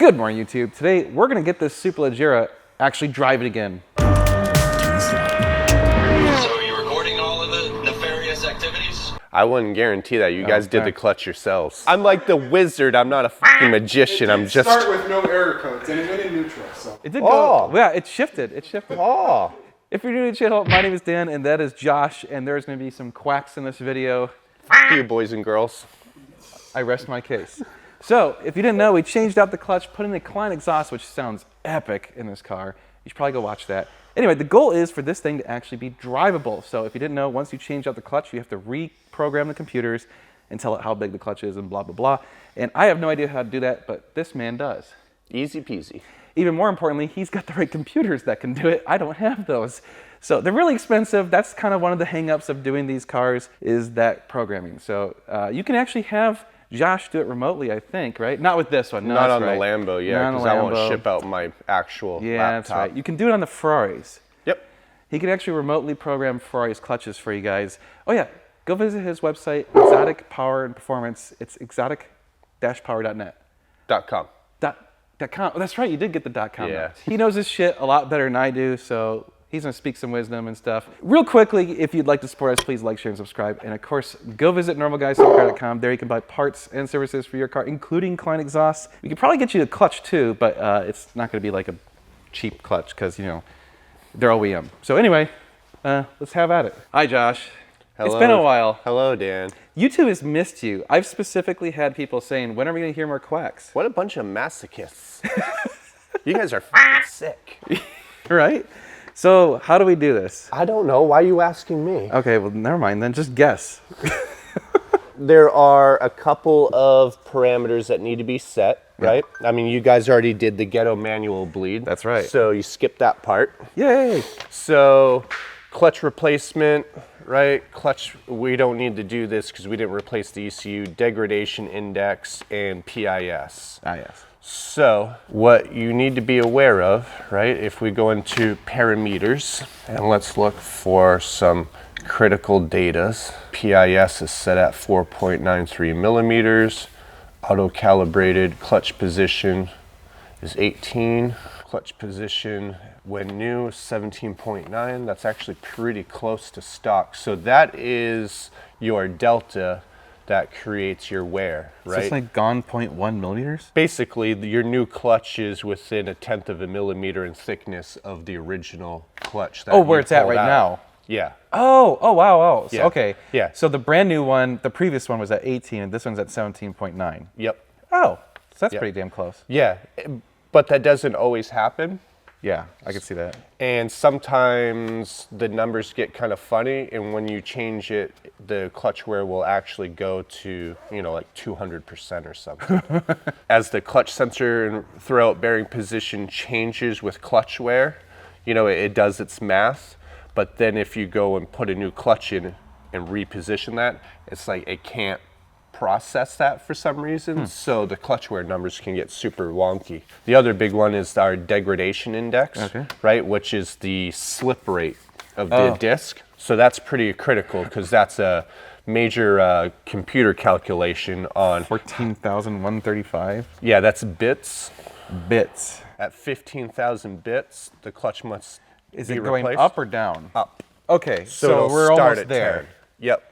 Good morning, YouTube. Today, we're gonna get this Superleggera, actually drive it again. So are you recording all of the nefarious activities? I wouldn't guarantee that. You guys did the clutch yourselves. I'm like the wizard. I'm not a fucking magician. I'm just... Start with no error codes, and it went in neutral, so. It did go, yeah, it shifted, Oh. If you're new to the channel, my name is Dan, and that is Josh, and there's gonna be some quacks in this video. Fuck you, boys and girls. I rest my case. So, if you didn't know, we changed out the clutch, put in the Klein exhaust, which sounds epic in this car. You should probably go watch that. Anyway, the goal is for this thing to actually be drivable. So if you didn't know, once you change out the clutch, you have to reprogram the computers and tell it how big the clutch is and blah, blah, blah. And I have no idea how to do that, but this man does. Easy peasy. Even more importantly, he's got the right computers that can do it. I don't have those. So they're really expensive. That's kind of one of the hang-ups of doing these cars is that programming. So you can actually have Josh do it remotely, I think, right? Not with this one. No, Not on right. the Lambo, yeah, because I won't ship out my actual laptop. That's right. You can do it on the Ferraris. Yep. He can actually remotely program Ferrari's clutches for you guys. Oh yeah, go visit his website, Exotic Power and Performance. It's exotic-power.net. .com. .com. Oh, that's right, you did get the .com. Yeah. He knows his shit a lot better than I do, so he's gonna speak some wisdom and stuff. Real quickly, if you'd like to support us, please like, share, and subscribe. And of course, go visit normalguyssupercar.com. There you can buy parts and services for your car, including Klein exhausts. We could probably get you a clutch too, but it's not gonna be like a cheap clutch because, you know, they're OEM. So anyway, let's have at it. Hi, Josh. Hello. It's been a while. Hello, Dan. YouTube has missed you. I've specifically had people saying, when are we gonna hear more quacks? What a bunch of masochists. You guys are fucking sick. Right? So how do we do this? I don't know. Why are you asking me? Okay, well, never mind then. Just guess. There are a couple of parameters that need to be set, right? I mean, you guys already did the ghetto manual bleed. That's right. So you skipped that part. Yay! So clutch replacement, right? Clutch, we don't need to do this because we didn't replace the ECU, degradation index, and PIS. Ah, yes. So what you need to be aware of, right? If we go into parameters and let's look for some critical data. PIS is set at 4.93 millimeters. Auto calibrated clutch position is 18. Clutch position when new 17.9. That's actually pretty close to stock. So that is your delta that creates your wear, right? So it's like gone 0.1 millimeters? Basically, your new clutch is within 1/10 of a millimeter in thickness of the original clutch. That Where it's at right now? Yeah. Oh, wow, wow. So, Yeah. okay. Yeah. So the brand new one, the previous one was at 18 and this one's at 17.9. Yep. Oh, so that's Yep. pretty damn close. Yeah, but that doesn't always happen. Yeah, I can see that. And sometimes the numbers get kind of funny, and when you change it, the clutch wear will actually go to, you know, like 200% or something. As the clutch sensor and throwout bearing position changes with clutch wear, you know, it does its math. But then if you go and put a new clutch in and reposition that, it's like it can't process that for some reason. So the clutch wear numbers can get super wonky. The other big one is our degradation index, right? Which is the slip rate of the disc. So that's pretty critical because that's a major computer calculation on 14,135? Yeah, that's bits. Bits. At 15,000 bits, the clutch must Is be it going replaced. up or down? Up. Okay, So so it'll we're start almost at there. 10. Yep.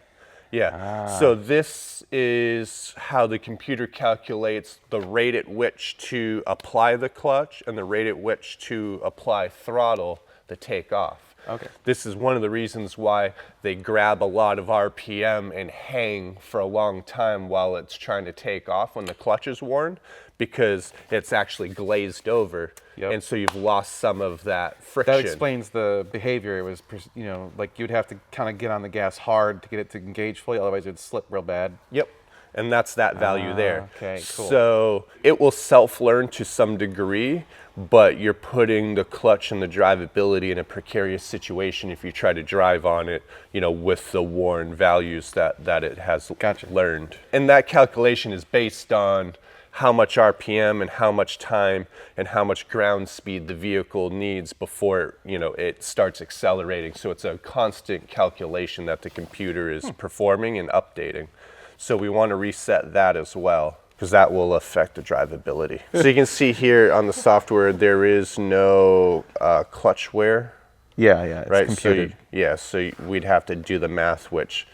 Yeah. So this is how the computer calculates the rate at which to apply the clutch and the rate at which to apply throttle to take off. Okay. This is one of the reasons why they grab a lot of RPM and hang for a long time while it's trying to take off when the clutch is worn, because it's actually glazed over. Yep. And so you've lost some of that friction. That explains the behavior. It was, you know, like you'd have to kind of get on the gas hard to get it to engage fully, otherwise it'd slip real bad. Yep. And that's that value there. Okay, cool. So it will self-learn to some degree, but you're putting the clutch and the drivability in a precarious situation if you try to drive on it, you know, with the worn values that it has learned. And that calculation is based on how much RPM and how much time and how much ground speed the vehicle needs before, you know, it starts accelerating. So it's a constant calculation that the computer is performing and updating. So we want to reset that as well. because that will affect the drivability. So you can see here on the software, there is no clutch wear. Yeah, yeah, it's Right, computed. so we'd have to do the math, which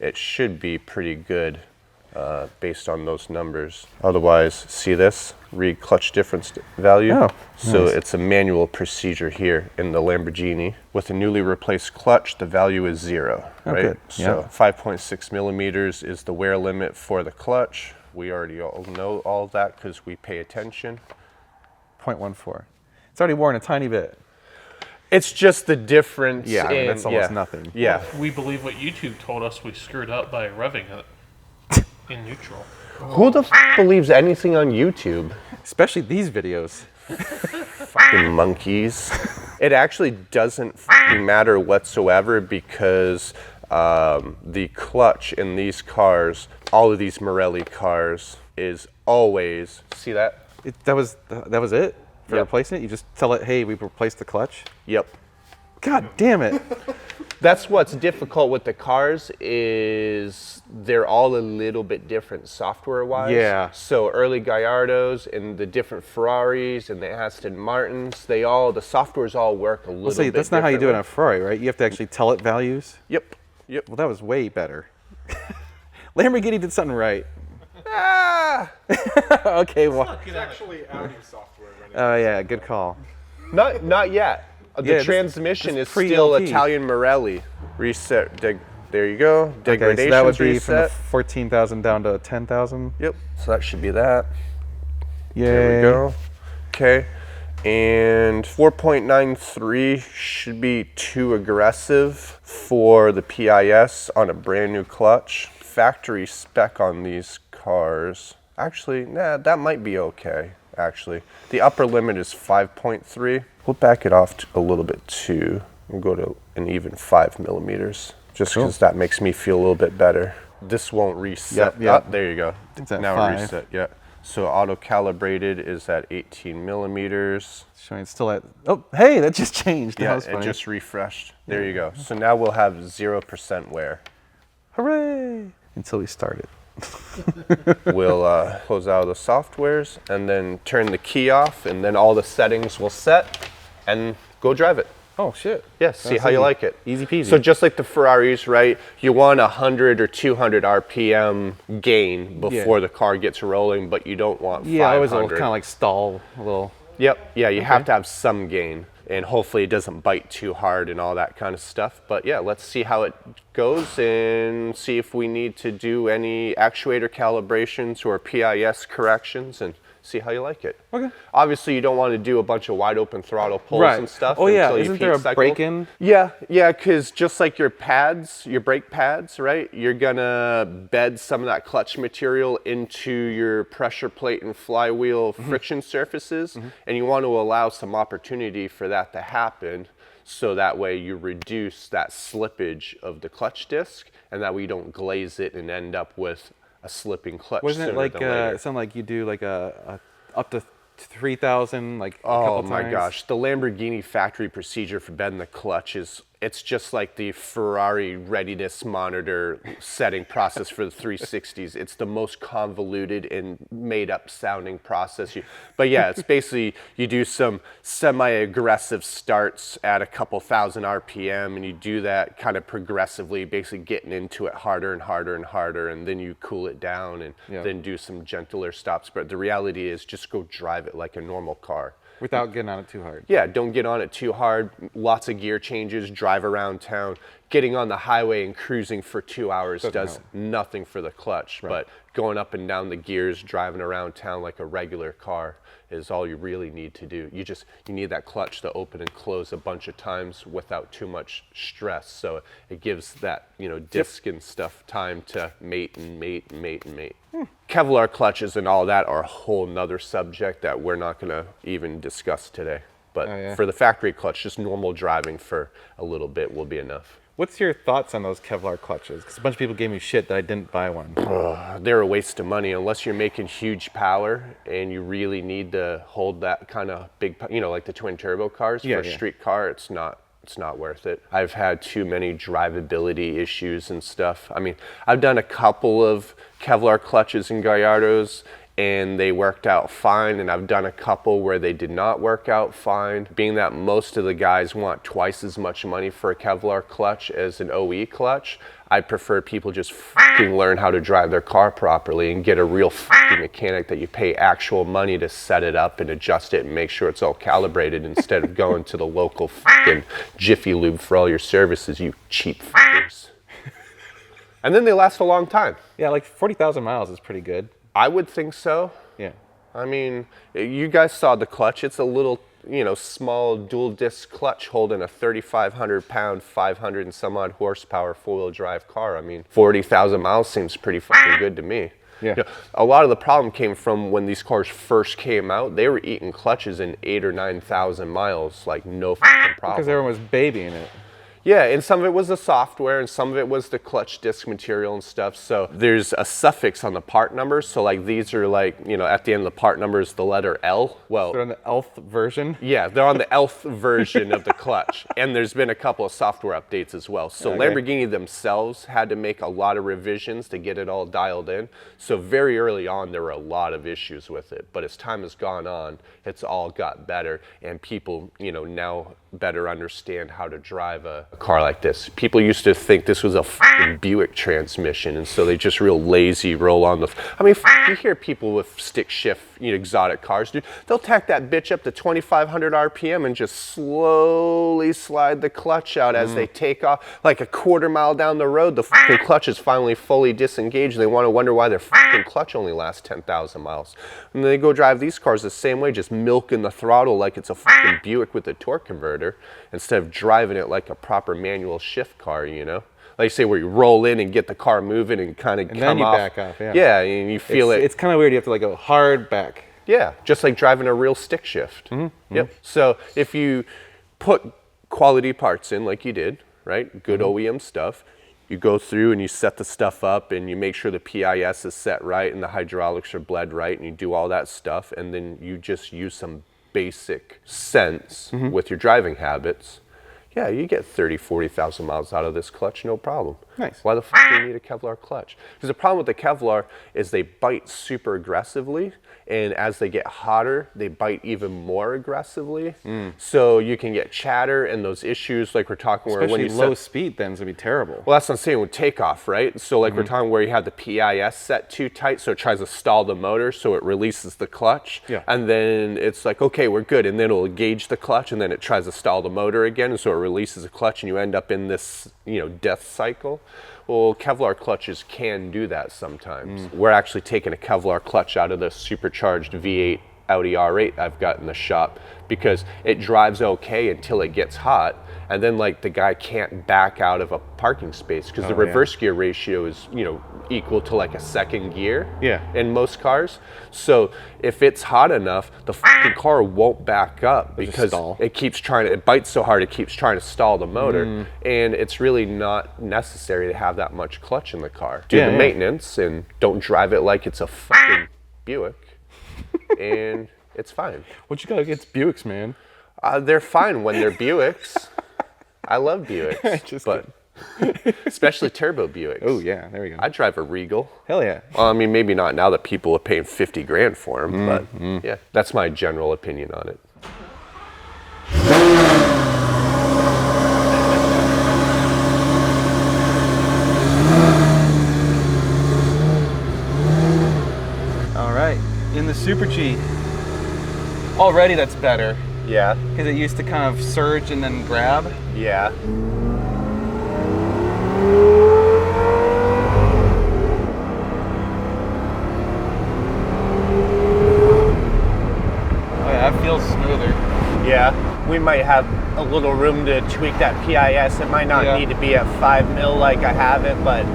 it should be pretty good based on those numbers. Otherwise, see this? Read clutch difference value. Oh, so nice. it's a manual procedure here in the Lamborghini. With a newly replaced clutch, the value is 0, right? good. So Yeah. 5.6 millimeters is the wear limit for the clutch. We already all know all of that because we pay attention. 0.14. It's already worn a tiny bit. It's just the difference. Yeah, I mean, in, that's almost nothing. Yeah. We believe what YouTube told us we screwed up by revving it in neutral. Who the believes anything on YouTube? Especially these videos. Fucking monkeys. It actually doesn't fucking matter whatsoever because the clutch in these cars, all of these Morelli cars, is always, see that? That was it for Yep. replacing it? You just tell it, hey, we've replaced the clutch? Yep. God damn it. That's what's difficult with the cars is they're all a little bit different software-wise. Yeah. So early Gallardos and the different Ferraris and the Aston Martins, the softwares all work a little Let's see, bit that's not how you do it on a differently. Ferrari, right? You have to actually tell it values. Yep. Yep. Well, that was way better. Lamborghini did something right. Ah! Okay, well. It's actually Audi software running. Oh, yeah, good call. Not yet. The Yeah, this- transmission this is still pre-LP. Italian Morelli. Reset. There you go. Okay, Degradation so that would be reset. from 14,000 down to 10,000. Yep. So that should be that. Yay. There we go. Okay. And 4.93 should be too aggressive for the PIS on a brand new clutch. Factory spec on these cars. Actually, nah, that might be okay, actually. The upper limit is 5.3. We'll back it off a little bit too. We'll go to an even 5 millimeters, just because that makes me feel a little bit better. This won't reset. Yep. Oh, there you go. It's at Now 5. reset, yeah. So auto calibrated is at 18 millimeters. Showing it's still at, oh, hey, that just changed. That Yeah, was it funny. just refreshed. There you go. So now we'll have 0% wear. Hooray. Until we start it. We'll close out the softwares and then turn the key off, and then all the settings will set and go drive it. Oh, shit. Yeah, see That's how you easy. like it. Easy peasy. So just like the Ferraris, right? You want 100 or 200 RPM gain before the car gets rolling, but you don't want 500. Yeah, I was kind of like stall a little. Yep, yeah, you have to have some gain, and hopefully it doesn't bite too hard and all that kind of stuff. But yeah, let's see how it goes and see if we need to do any actuator calibrations or PIS corrections and see how you like it. Okay. Obviously, you don't want to do a bunch of wide open throttle pulls and stuff. Oh, yeah. until Isn't you've there heat a cycled. break-in? Yeah, because just like your pads, your brake pads, right? You're gonna bed some of that clutch material into your pressure plate and flywheel friction surfaces, and you want to allow some opportunity for that to happen, so that way you reduce that slippage of the clutch disc, and that way you don't glaze it and end up with a slipping clutch. Wasn't it sooner like, than later. it sounded like you do like a up to 3,000, like a Oh couple my times? gosh, the Lamborghini factory procedure for bedding the clutch it's just like the Ferrari readiness monitor setting process for the 360s. It's the most convoluted and made up sounding process. But yeah, it's basically you do some semi-aggressive starts at a couple thousand RPM, and you do that kind of progressively, basically getting into it harder and harder and harder, and then you cool it down and then do some gentler stops. But the reality is just go drive it like a normal car. Without getting on it too hard. Yeah, don't get on it too hard. Lots of gear changes, drive around town. Getting on the highway and cruising for 2 hours does nothing for the clutch. But going up and down the gears, driving around town like a regular car is all you really need to do. You need that clutch to open and close a bunch of times without too much stress. So it gives that, disc and stuff time to mate and mate and mate and mate. Kevlar clutches and all that are a whole nother subject that we're not gonna even discuss today. But for the factory clutch, just normal driving for a little bit will be enough. What's your thoughts on those Kevlar clutches? Because a bunch of people gave me shit that I didn't buy one. They're a waste of money unless you're making huge power and you really need to hold that kind of big, like the twin turbo cars. For a street car, it's not worth it. I've had too many drivability issues and stuff. I mean, I've done a couple of Kevlar clutches and Gallardos, and they worked out fine, and I've done a couple where they did not work out fine. Being that most of the guys want twice as much money for a Kevlar clutch as an OE clutch, I prefer people just fucking learn how to drive their car properly and get a real fucking mechanic that you pay actual money to set it up and adjust it and make sure it's all calibrated instead of going to the local fucking Jiffy Lube for all your services, you cheap fuckers. And then they last a long time. Yeah, like 40,000 miles is pretty good. I would think so. Yeah. I mean, you guys saw the clutch. It's a little, you know, small dual disc clutch holding a 3,500 pound, 500 and some odd horsepower four-wheel drive car. I mean, 40,000 miles seems pretty fucking good to me. Yeah. You know, a lot of the problem came from when these cars first came out. They were eating clutches in 8,000 or 9,000 miles, like no fucking problem. Because everyone was babying it. Yeah, and some of it was the software and some of it was the clutch disc material and stuff. So there's a suffix on the part numbers. So like these are like, you know, at the end of the part number is the letter L. Well, They're on the ELF version. yeah, they're on the ELF version of the clutch. And there's been a couple of software updates as well. So Okay. Lamborghini themselves had to make a lot of revisions to get it all dialed in. So very early on, there were a lot of issues with it. But as time has gone on, it's all got better. And people, you know, now better understand how to drive a car like this. People used to think this was a fucking Buick transmission, and so they just real lazy roll on the. I mean, you hear people with stick shift, you know, exotic cars, dude. They'll tack that bitch up to 2,500 RPM and just slowly slide the clutch out as they take off. Like a quarter mile down the road, the fucking clutch is finally fully disengaged. They want to wonder why their fucking clutch only lasts 10,000 miles. And then they go drive these cars the same way, just milking the throttle like it's a fucking Buick with a torque converter, instead of driving it like a proper manual shift car, you know? Like you say, where you roll in and get the car moving and kind of come then you off. back off, yeah. Yeah, and you feel it. It's kind of weird. You have to like go hard back. Yeah, just like driving a real stick shift. Yep. So if you put quality parts in like you did, right? Good OEM stuff. You go through and you set the stuff up and you make sure the PIS is set right and the hydraulics are bled right and you do all that stuff, and then you just use some basic sense with your driving habits. Yeah, you get 30, 40,000 miles out of this clutch, no problem. Nice. Why the fuck do you need a Kevlar clutch? Because the problem with the Kevlar is they bite super aggressively, and as they get hotter, they bite even more aggressively. So you can get chatter and those issues like we're talking where when Especially you low set, speed, then it's gonna be terrible. well, that's what I'm saying with takeoff, right? So like we're talking where you have the PIS set too tight, so it tries to stall the motor, so it releases the clutch. Yeah. And then it's like, okay, we're good. And then it'll engage the clutch, and then it tries to stall the motor again, and so it releases the clutch, and you end up in this, you know, death cycle. Well, Kevlar clutches can do that sometimes. We're actually taking a Kevlar clutch out of the supercharged V8 Audi R8 I've got in the shop because it drives okay until it gets hot, and then like the guy can't back out of a parking space because the reverse gear ratio is, you know, equal to like a second gear in most cars. So if it's hot enough, the fucking car won't back up because stall. it keeps trying to, it bites so hard it keeps trying to stall the motor, and it's really not necessary to have that much clutch in the car. Do the maintenance and don't drive it like it's a fucking Buick. And it's fine. What you got against Buicks, man? They're fine when they're Buicks. I love Buicks, Just but especially turbo Buicks. Oh yeah, there we go. I drive a Regal. Hell yeah. Well, I mean, maybe not now that people are paying 50 grand for them, but yeah, that's my general opinion on it. All right, in the Super G. Already that's better Yeah, because it used to kind of surge and then grab. yeah. Oh yeah, that feels smoother. Yeah, we might have a little room to tweak that PIS. It might not Yeah. need to be at 5 mil like I have it, but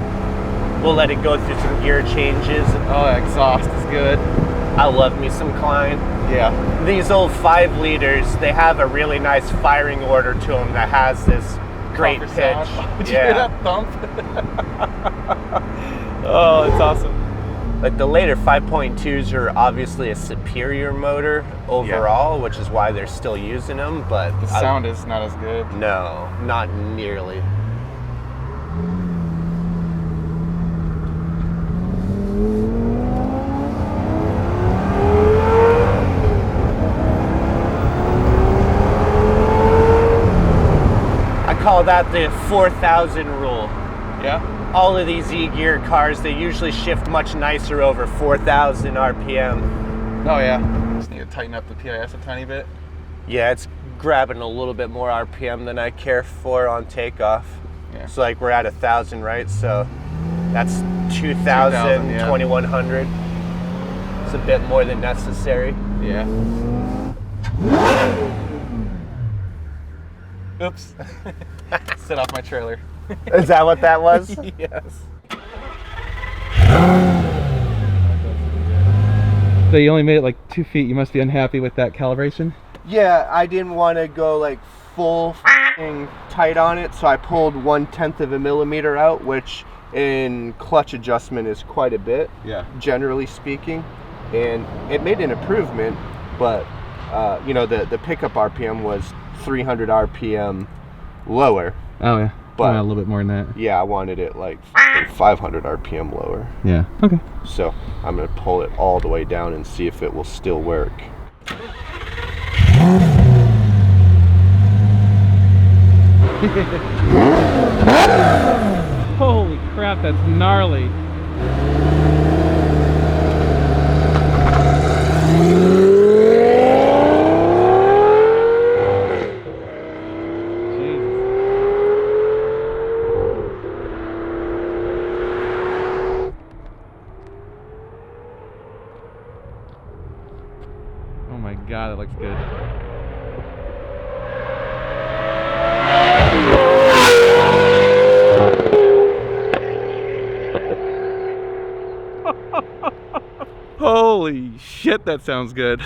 we'll let it go through some gear changes. Oh, exhaust is good. I love me some Klein. Yeah. These old 5 liters, they have a really nice firing order to them that has this great Proper pitch. sound. Did you hear that thump? Oh, it's awesome. Like the later 5.2s are obviously a superior motor overall, which is why they're still using them, but The sound is not as good. no, not nearly. call that the 4,000 rule. Yeah. All of these E-gear cars, they usually shift much nicer over 4,000 RPM. Oh yeah. Just need to tighten up the PIS a tiny bit. Yeah, it's grabbing a little bit more RPM than I care for on takeoff. Yeah. So like we're at 1,000, right? So that's 2,000, yeah. 2,100. It's a bit more than necessary. Yeah. Oops. Set off my trailer. Is that what that was? Yes. So you only made it like 2 feet. You must be unhappy with that calibration. Yeah, I didn't want to go like full tight on it, so I pulled 1/10 of a millimeter out, which in clutch adjustment is quite a bit, Yeah. generally speaking. And it made an improvement, but you know, the pickup RPM was 300 RPM lower. Oh yeah. But a little bit more than that. yeah, I wanted it like 500 RPM lower. Yeah. Okay. So I'm gonna pull it all the way down and see if it will still work. Holy crap, that's gnarly. Oh my god, that looks good. Holy shit, that sounds good.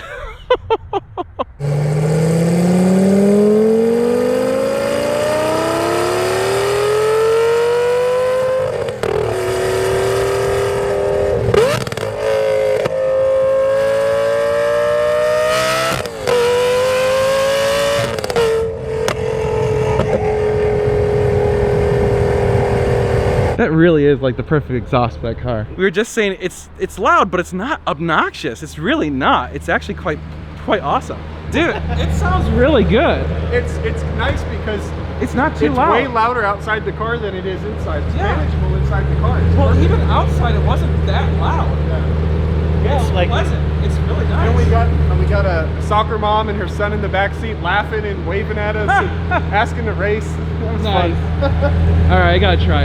That really is like the perfect exhaust for that car. We were just saying it's loud, but it's not obnoxious. It's really not. It's actually quite awesome. Dude, it sounds really good. It's nice because It's not too it's loud. way louder outside the car than it is inside. It's Yeah. manageable inside the car. It's Well, perfect. even outside, it wasn't that loud. Yeah. It's like- pleasant. It's really nice. And we got a soccer mom and her son in the back seat laughing and waving at us and asking to race. That was fun. All right, I gotta try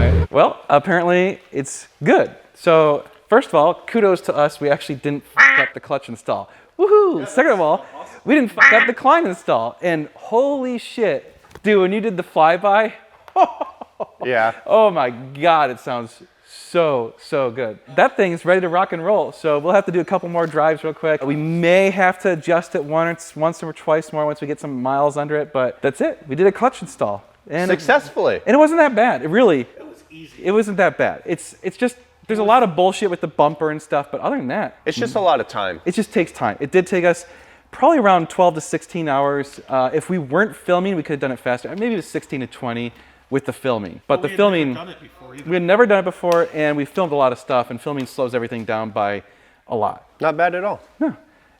it. Well, apparently it's good. So first of all, kudos to us. We actually didn't fuck up the clutch install. Woohoo! Second of all, we didn't fuck up the climb install. And holy shit, dude, when you did the flyby, Yeah. oh my god, it sounds so good. That thing's ready to rock and roll. So we'll have to do a couple more drives real quick. We may have to adjust it once or twice more once we get some miles under it, but that's it. We did a clutch install. And Successfully. and it wasn't that bad. It was easy. It wasn't that bad. It's just, there's a lot of bullshit with the bumper and stuff, but other than that, It's just a lot of time. it just takes time. It did take us probably around 12 to 16 hours. If we weren't filming, we could have done it faster. Maybe it was 16 to 20 with the filming. But the filming, Done it before either. we had never done it before, and we filmed a lot of stuff, and filming slows everything down by a lot. Not bad at all. Yeah,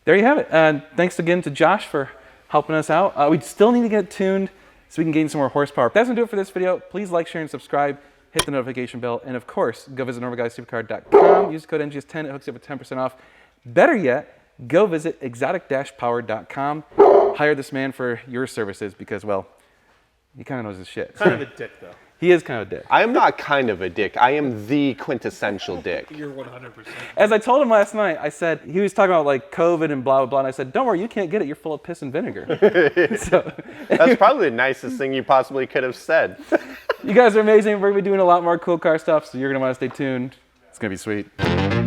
there you have it. And thanks again to Josh for helping us out. We still need to get it tuned so we can gain some more horsepower. That's gonna do it for this video. Please like, share, and subscribe. Hit the notification bell. And of course, go visit normalguysupercar.com. Use code NGS10. It hooks you up with 10% off. Better yet, go visit exotic-power.com. Hire this man for your services because, well, he kind of knows his shit. Kind of a dick, though. He is kind of a dick. I am not kind of a dick. I am the quintessential dick. You're 100%. As I told him last night, I said, he was talking about like COVID and blah, blah, blah. And I said, don't worry, you can't get it. You're full of piss and vinegar. So, That's probably the nicest thing you possibly could have said. you guys are amazing. We're going to be doing a lot more cool car stuff, so you're going to want to stay tuned. It's going to be sweet.